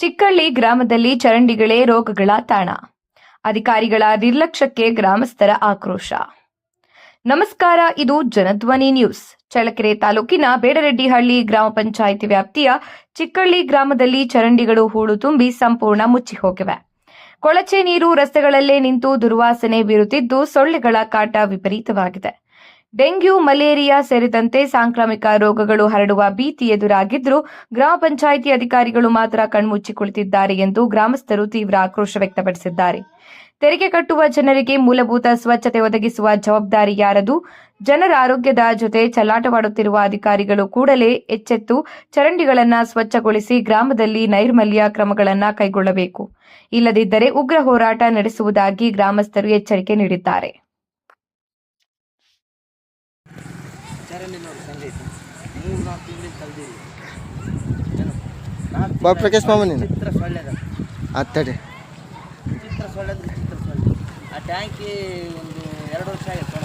ಚಿಕ್ಕಳ್ಳಿ ಗ್ರಾಮದಲ್ಲಿ ಚರಂಡಿಗಳೇ ರೋಗಗಳ ತಾಣ. ಅಧಿಕಾರಿಗಳ ನಿರ್ಲಕ್ಷ್ಯಕ್ಕೆ ಗ್ರಾಮಸ್ಥರ ಆಕ್ರೋಶ. ನಮಸ್ಕಾರ, ಇದು ಜನಧ್ವನಿ ನ್ಯೂಸ್. ಚಳ್ಳಕೆರೆ ತಾಲೂಕಿನ ಬೇಡರೆಡ್ಡಿಹಳ್ಳಿ ಗ್ರಾಮ ಪಂಚಾಯಿತಿ ವ್ಯಾಪ್ತಿಯ ಚಿಕ್ಕಳ್ಳಿ ಗ್ರಾಮದಲ್ಲಿ ಚರಂಡಿಗಳು ಹೂಳು ತುಂಬಿ ಸಂಪೂರ್ಣ ಮುಚ್ಚಿ ಹೋಗಿವೆ. ಕೊಳಚೆ ನೀರು ರಸ್ತೆಗಳಲ್ಲೇ ನಿಂತು ದುರ್ವಾಸನೆ ಬೀರುತ್ತಿದ್ದು ಸೊಳ್ಳೆಗಳ ಕಾಟ ವಿಪರೀತವಾಗಿದೆ. ಡೆಂಗ್ಯೂ, ಮಲೇರಿಯಾ ಸೇರಿದಂತೆ ಸಾಂಕ್ರಾಮಿಕ ರೋಗಗಳು ಹರಡುವ ಭೀತಿ ಎದುರಾಗಿದ್ದರೂ ಗ್ರಾಮ ಪಂಚಾಯಿತಿ ಅಧಿಕಾರಿಗಳು ಮಾತ್ರ ಕಣ್ಮುಚ್ಚಿ ಕುಳಿತಿದ್ದಾರೆ ಎಂದು ಗ್ರಾಮಸ್ಥರು ತೀವ್ರ ಆಕ್ರೋಶ ವ್ಯಕ್ತಪಡಿಸಿದ್ದಾರೆ. ತೆರಿಗೆ ಕಟ್ಟುವ ಜನರಿಗೆ ಮೂಲಭೂತ ಸ್ವಚ್ಛತೆ ಒದಗಿಸುವ ಜವಾಬ್ದಾರಿ ಯಾರದು? ಜನರ ಆರೋಗ್ಯದ ಜೊತೆ ಚೆಲ್ಲಾಟವಾಡುತ್ತಿರುವ ಅಧಿಕಾರಿಗಳು ಕೂಡಲೇ ಎಚ್ಚೆತ್ತು ಚರಂಡಿಗಳನ್ನು ಸ್ವಚ್ಛಗೊಳಿಸಿ ಗ್ರಾಮದಲ್ಲಿ ನೈರ್ಮಲ್ಯ ಕ್ರಮಗಳನ್ನು ಕೈಗೊಳ್ಳಬೇಕು. ಇಲ್ಲದಿದ್ದರೆ ಉಗ್ರ ಹೋರಾಟ ನಡೆಸುವುದಾಗಿ ಗ್ರಾಮಸ್ಥರು ಎಚ್ಚರಿಕೆ ನೀಡಿದ್ದಾರೆ. ಪ್ರಕಾಶ್ ಮಾಮನಿ ಚಿತ್ರ ಸೊಳ್ಳೆ ಅತ್ತಡೆ ಚಿತ್ರ ಸೊಳ್ಳೆ ಅಂದ್ರೆ ಚಿತ್ರ ಸೊಳ್ಳೆ. ಆ ಟ್ಯಾಂಕಿ ಒಂದು 2 ವರ್ಷ ಆಗಿದೆ.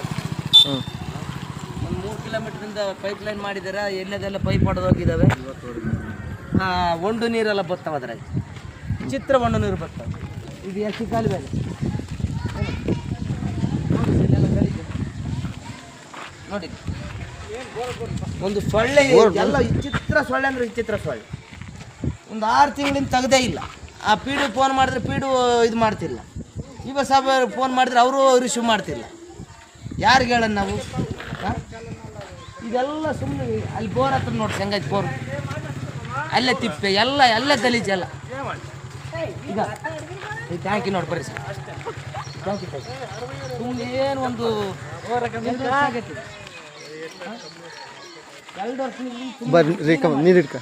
ಒಂದು 3 ಕಿಲೋಮೀಟ್ರಿಂದ ಪೈಪ್ ಲೈನ್ ಮಾಡಿದಾರೆ. ಎಲ್ಲದೆಲ್ಲ ಪೈಪ್ ಹೊಡೆದು ಹೋಗಿದ್ದಾವೆ. ಒಂಡು ನೀರೆಲ್ಲ ಬರ್ತಾವೆ. ಅದ್ರಾಗ ಚಿತ್ರ ಒಂಡು ನೀರು ಬರ್ತಾವೆ. ಇದು ಎಷ್ಟು ಕಾಲುವೆ ನೋಡಿ. ಒಂದು ಸೊಳ್ಳೆ ಎಲ್ಲ ಚಿತ್ರ ಸೊಳ್ಳೆ ಅಂದ್ರೆ ಚಿತ್ರ ಸೊಳ್ಳೆ. ಒಂದು 6 ತಿಂಗಳಿಂದ ತೆಗ್ದೇ ಇಲ್ಲ. ಆ ಪೀಡು ಫೋನ್ ಮಾಡಿದ್ರೆ ಪೀಡು ಇದು ಮಾಡ್ತಿಲ್ಲ. ಇವಾಗ ಸಭೆ ಫೋನ್ ಮಾಡಿದ್ರೆ ಅವರು ರಿಸೀವ್ ಮಾಡ್ತಿಲ್ಲ. ಯಾರಿಗೆ ಹೇಳೋಣ ನಾವು? ಇದೆಲ್ಲ ಸುಮ್ಮನೆ ಅಲ್ಲಿ ಬೋರ್ ಹತ್ರ ನೋಡಿ ಹೆಂಗೈತೆ ಬೋರ್. ಅಲ್ಲೇ ತಿಪ್ಪೆ ಎಲ್ಲ ಗಲೀಜೆಲ್ಲ. ಈಗ ಈ ಟ್ಯಾಂಕಿ ನೋಡಿ ಬರ್ರಿ ಸರ್. ಟ್ಯಾಂಕಿ ಸುಮ್ಮನೆ ಏನು ಒಂದು 2 ವರ್ಷ ಆಗೈತಿ. 2 ವರ್ಷ ನೀರು ಇಡ್ಕ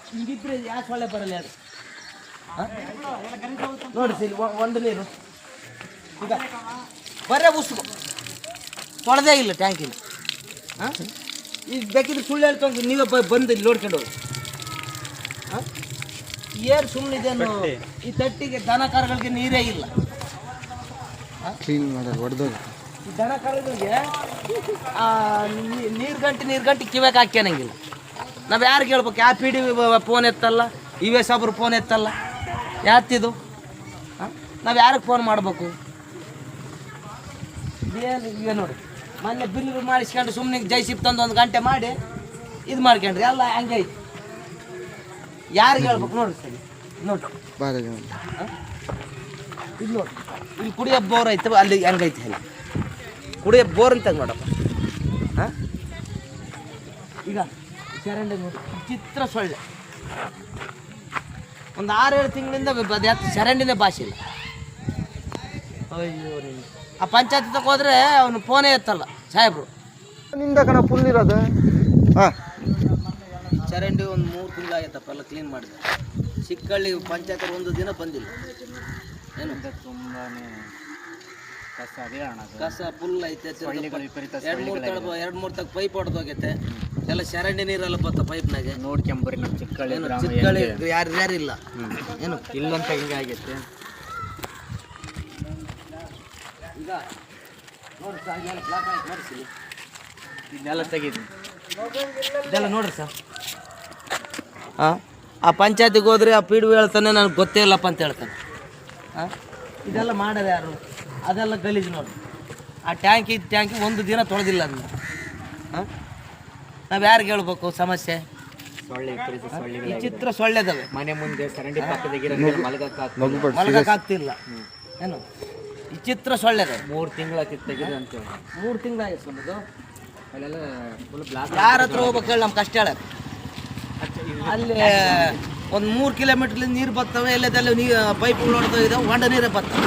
ಹಿಂಗಿದ್ರೆ ಯಾಕೆ ಸೊಳ್ಳೆ ಬರಲ್ಲ ಅದು? ನೋಡಿ ಸರ್, ಒಂದು ನೀರು ಈಗ ಬರೇ ಉಸುಕು ತೊಳೆದೇ ಇಲ್ಲ ಟ್ಯಾಂಕಿನ. ಈಗ ಬೇಕಿದ್ರೆ ಸುಳ್ಳು ಹೇಳ್ಕೊಂಡು ನೀವೇ ಬಂದು ಇಲ್ಲಿ ನೋಡ್ಕೊಂಡು ಹೋಗಿ. ಏನು ಸುಮ್ಮನಿದೇನು ಈ ತಟ್ಟಿಗೆ ದನ ಕರುಗಳಿಗೆ ನೀರೇ ಇಲ್ಲ. ಕ್ಲೀನ್ ಮಾಡೋದು ಹೊಡೆದೋಗಿ ಈ ದನ ಕರುಗಳಿಗೆ ನೀರು ಗಂಟೆ ಕಿವ್ಯಾಕೆ ಹಾಕ್ಯಾನಂಗಿಲ್ಲ. ನಾವು ಯಾರಿಗೆ ಹೇಳ್ಬೇಕು? ಯಾವ ಪಿ ಡಿ ಫೋನ್ ಎತ್ತಲ್ಲ, ಇವೆ ಸಾಬ್ರು ಫೋನ್ ಎತ್ತಲ್ಲ. ಯಾತಿದು ನಾವು ಯಾರಿಗೆ ಫೋನ್ ಮಾಡಬೇಕು? ಏನು ಇವೆ ನೋಡಿ, ಮೊನ್ನೆ ಬಿಲ್ ಮಾಡಿಸ್ಕೊಂಡು ಸುಮ್ಮನೆ ಜೈಸಿಪ್ ತಂದು 1 ಗಂಟೆ ಮಾಡಿ ಇದು ಮಾಡ್ಕೊಂಡ್ರಿ. ಎಲ್ಲ ಹಂಗೈತಿ. ಯಾರಿಗೆ ಹೇಳ್ಬೇಕು ನೋಡ್ರಿ ಸರಿ ನೋಡ್ರಿ. ಇದು ನೋಡಿ, ಇಲ್ಲಿ ಕುಡಿಯೋ ಬೋರ್ ಐತೆ, ಅಲ್ಲಿ ಹೆಂಗೈತೆ ಅಲ್ಲಿ ಕುಡಿಯೋ ಬೋರ್ ಅಂತ ನೋಡಪ್ಪ. ಈಗ ಚರಂಡಿ ನೋಡಿ, ಚಿತ್ರ ಸೊಳ್ಳೆ. ಒಂದು 6-7 ತಿಂಗಳಿಂದ ಚರಂಡಿನೇ ಭಾಷೆ ಇಲ್ಲ. ಅಯ್ಯೋ ರೀ, ಆ ಪಂಚಾಯತ್ ತಕ ಹೋದ್ರೆ ಅವನು ಫೋನೇ ಎತ್ತಲ್ಲ ಸಾಹೇಬ್ರು. ನಿಂದ ಕಣ ಫುಲ್ ಇರೋದು. ಚರಂಡಿ ಒಂದು 3 ತಿಂಗಳಾಗೈತಪ್ಪ ಎಲ್ಲ ಕ್ಲೀನ್ ಮಾಡಿದೆ. ಚಿಕ್ಕಳ್ಳಿ ಪಂಚಾಯತ್ ಒಂದು ದಿನ ಬಂದಿಲ್ಲ. ಏನು ತುಂಬಾ ಕಸ ಫುಲ್ ಐತೆ. 2-3 ತಗ ಪೈಪ್ ಹೊಡೆದು ಹೋಗೈತೆ. ಎಲ್ಲ ಚರಂಡಿ ನೀರೆಲ್ಲ ಬತ್ತ ಪೈಪ್ನಾಗೆ. ನೋಡ್ಕೊಂಬರ್ರಿ ನಮ್ಮ ಚಿಕ್ಕಳ್ಳಿ ಯಾರಿಲ್ಲ. ಏನು ಇಲ್ಲಂತ ಹಿಂಗೆ ಆಗೈತೆ. ಈಗ ನೋಡ್ರಿ ಸರ್, ಎಲ್ಲ ಬ್ಲಾಕ್ ಆಯ್ತು ನೋಡಿಸಿ. ಇದನ್ನೆಲ್ಲ ತೆಗೀತೀನಿ. ಇದೆಲ್ಲ ನೋಡ್ರಿ ಸರ್. ಆ ಪಂಚಾಯತಿಗೆ ಹೋದ್ರೆ ಆ ಪಿ ಡಿ ಹೇಳ್ತಾನೆ ನನಗೆ ಗೊತ್ತೇ ಇಲ್ಲಪ್ಪ ಅಂತ ಹೇಳ್ತಾನೆ. ಇದೆಲ್ಲ ಮಾಡೋದು ಯಾರು? ಅದೆಲ್ಲ ಗಲೀಜು ನೋಡಿ. ಆ ಟ್ಯಾಂಕಿ ಒಂದು ದಿನ ತೊಳೆದಿಲ್ಲ ಅದನ್ನ. ನಾವು ಯಾರಿಗೆ ಹೇಳ್ಬೇಕು ಸಮಸ್ಯೆ? ಈ ಚಿತ್ರ ಸೊಳ್ಳೆದವೆ. ಮನೆ ಮುಂದೆ ಚರಂಡಿ ಪಕ್ಕದಾಗಿರೋ ಮಲಗಕ್ಕಾಗ್ತಿಲ್ಲ. ಏನು ಈ ಚಿತ್ರ ಸೊಳ್ಳೆದವೆ. 3 ತಿಂಗಳಾಗಿತ್ತು ತೆಗೆದು ಅಂತೇಳಿ. 3 ತಿಂಗಳಾಗಿತ್ತು ನಮ್ಮದು. ಅಲ್ಲೆಲ್ಲ ಫುಲ್ ಬ್ಲಾಕ್. ಯಾರ ಹತ್ರ ಹೋಗ್ಬೇಕು ಹೇಳಿ? ನಮ್ಮ ಕಷ್ಟ ಹೇಳೋದು. ಅಲ್ಲಿ ಒಂದು 3 ಕಿಲೋಮೀಟ್ರ್ಲಿಂದ ನೀರು ಬರ್ತವೆ. ಎಲ್ಲದೆಲ್ಲ ನೀರು ಪೈಪ್ ನೋಡ್ತಾ ಇದ್ದಾವೆ. ಹೊಂಡ ನೀರೇ ಬರ್ತವೆ.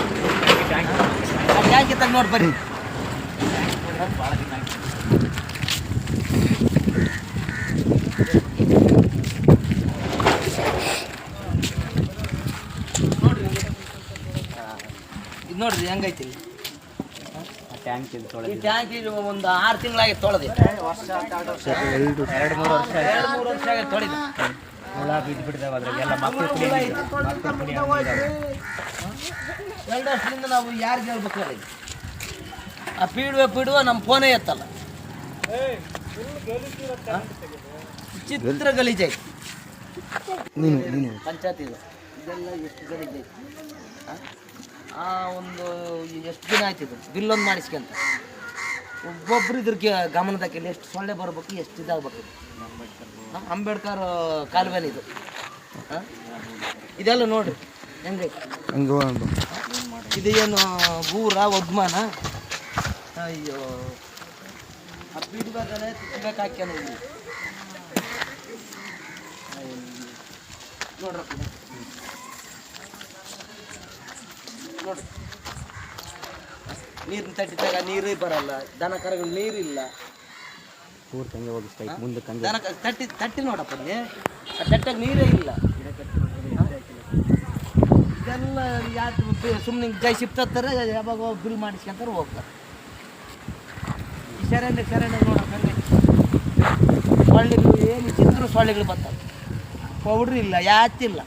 ಆ ಟ್ಯಾಂಕಿ ತಗ ನೋಡಿ ಬರ್ರಿ. ಇದು ನೋಡ್ರಿ ಹೆಂಗೈತಿ ಇಲ್ಲಿ. ಈ ಟ್ಯಾಂಕಿ ಒಂದು 6 ತಿಂಗಳಾಗಿತ್ತು ತೊಳೆದಿ. 2-3 ವರ್ಷ ಆಯ್ತು. 2-3 ವರ್ಷ ಆಗಿ ತೊಳೆದು ಹುಳ ಬಿದ್ದುಬಿಟ್ಟಿದ್ದಾವೆ. ಅದ್ರಾಗೆಲ್ಲ ಮಕ್ಕಳು 2 ವರ್ಷದಿಂದ ನಾವು ಯಾರಿಗೆ ಹೇಳ್ಬೇಕು ಹೇಳಿ? ಆ ಪೀಡುವ ನಮ್ಮ ಫೋನೇ ಎತ್ತಲ್ಲ. ಚಿತ್ರ ಗಲೀಜಾಯ್ತು ನೀನು ಪಂಚಾಯತ್ ಇದು ಇದೆಲ್ಲ ಎಷ್ಟು ಗಡಿಗೆ ಆ ಒಂದು ಎಷ್ಟು ದಿನ ಆಯ್ತಿದ್ದು ಬಿಲ್ಲೊಂದು ಮಾಡಿಸ್ಕೊಂತ ಒಬ್ಬೊಬ್ರು ಇದ್ರಿಗೆ ಗಮನದಾಕಿಲ್ಲ ಎಷ್ಟು ಸೊಳ್ಳೆ ಬರ್ಬೇಕು ಎಷ್ಟು ಇದಾಗಬೇಕು. ಅಂಬೇಡ್ಕರ್ ಕಾಲುವೆನ ಇದು. ಇದೆಲ್ಲ ನೋಡ್ರಿ ಹೆಂಗೈತಿ. ಇದೇನು ಊರ ಒಗ್ಮಾನ. ಅಯ್ಯೋ ಬಿಡ್ಬೇಕಾದ್ರೆ ತಿಕ್ಕಬೇಕಾಕ್ಯ ನೋಡ್ರಿ ನೋಡ್ರಪ್ಪ ನೋಡ್ರಿ. ನೀರಿನ ತಟ್ಟಿದಾಗ ನೀರೇ ಬರಲ್ಲ, ದನ ಕರುಗಳು ನೀರಿಲ್ಲ. ದನ ತಟ್ಟಿ ನೋಡಪ್ಪ ಅಲ್ಲಿ ಆ ತಟ್ಟಾಗ ನೀರೇ ಇಲ್ಲ. ಇದೆಲ್ಲ ಯಾಕೆ ಸುಮ್ಮನೆ ಜೈ ಸಿಪ್ತಾರೆ, ಯಾವಾಗ ಬಿಲ್ ಮಾಡಿಸ್ಕೊಂತಾರೆ ಹೋಗ್ತಾರೆ. ಈ ಶರಣೆ ನೋಡಪ್ಪ ಸೊಳ್ಳೆಗಳು ಏನು ಚಿತ್ರ ಸೊಳ್ಳೆಗಳು ಬರ್ತಾವೆ. ಪೌಡ್ರ್ ಇಲ್ಲ, ಯಾತಿಲ್ಲ.